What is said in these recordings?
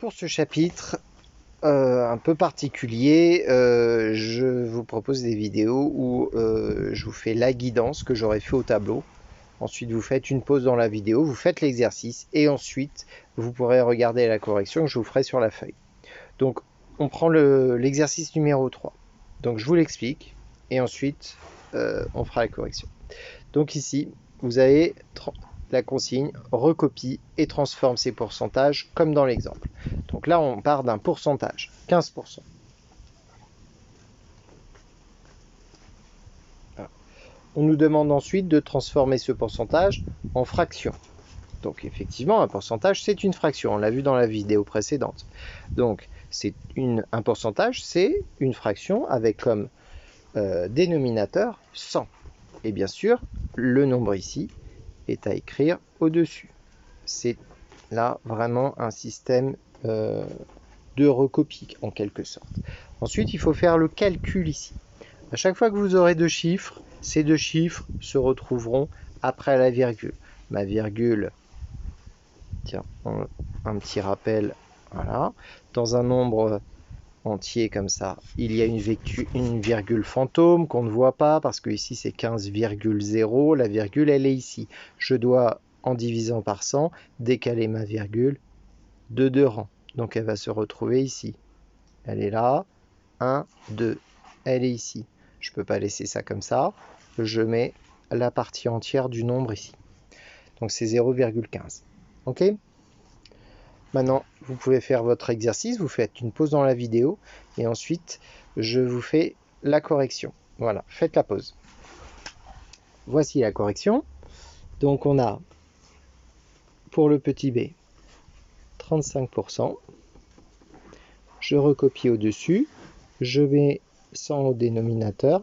pour ce chapitre un peu particulier, je vous propose des vidéos où je vous fais la guidance que j'aurais fait au tableau. Ensuite, vous faites une pause dans la vidéo, vous faites l'exercice et ensuite, vous pourrez regarder la correction que je vous ferai sur la feuille. Donc, on prend l'exercice numéro 3. Donc, je vous l'explique et ensuite, on fera la correction. Donc ici, vous avez la consigne recopie et transforme ces pourcentages comme dans l'exemple. Donc là, on part d'un pourcentage, 15%. Voilà. On nous demande ensuite de transformer ce pourcentage en fraction. Donc effectivement, un pourcentage, c'est une fraction. On l'a vu dans la vidéo précédente. Donc un pourcentage, c'est une fraction avec comme dénominateur 100. Et bien sûr, le nombre ici est à écrire au-dessus. C'est là vraiment un système de recopie en quelque sorte. Ensuite, il faut faire le calcul ici. À chaque fois que vous aurez deux chiffres, ces deux chiffres se retrouveront après la virgule. Ma virgule, tiens, un petit rappel, voilà. Dans un nombre entier comme ça, il y a une virgule fantôme qu'on ne voit pas parce que ici c'est 15,0, la virgule elle est ici. Je dois, en divisant par 100, décaler ma virgule de 2 rangs. Donc elle va se retrouver ici. Elle est là, 1, 2, elle est ici. Je ne peux pas laisser ça comme ça. Je mets la partie entière du nombre ici. Donc c'est 0,15. Ok ? Maintenant, vous pouvez faire votre exercice, vous faites une pause dans la vidéo et ensuite, je vous fais la correction. Voilà, faites la pause. Voici la correction. Donc, on a pour le petit b 35%. Je recopie au-dessus. Je mets 100 au dénominateur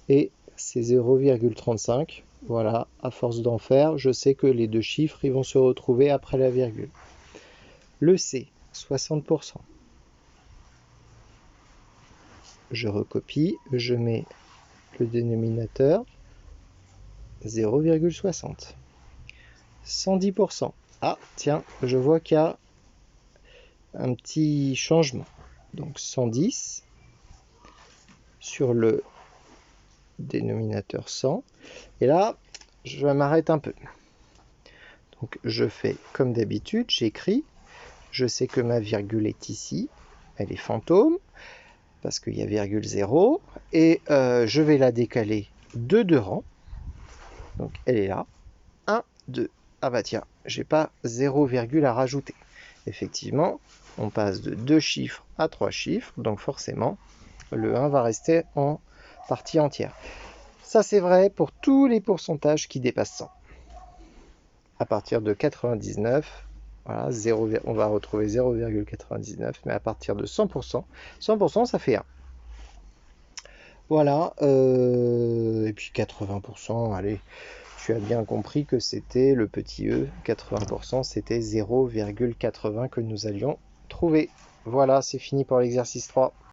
et c'est 0,35. Voilà, à force d'en faire, je sais que les deux chiffres ils vont se retrouver après la virgule. Le C, 60%. Je recopie, je mets le dénominateur 0,60. 110%. Ah, tiens, je vois qu'il y a un petit changement. Donc 110 sur le dénominateur 100. Et là, je m'arrête un peu. Donc je fais comme d'habitude, j'écris. Je sais que ma virgule est ici. Elle est fantôme parce qu'il y a virgule 0. Et je vais la décaler de 2 rangs. Donc elle est là. 1, 2. Ah bah tiens, j'ai pas 0, à rajouter. Effectivement, on passe de 2 chiffres à 3 chiffres. Donc forcément, le 1 va rester en partie entière. Ça c'est vrai pour tous les pourcentages qui dépassent 100. À partir de 99, voilà, on va retrouver 0,99. Mais à partir de 100%, 100% ça fait 1. Voilà, et puis 80%, allez, tu as bien compris que c'était le petit e, 80%, c'était 0,80 que nous allions trouver. Voilà, c'est fini pour l'exercice 3.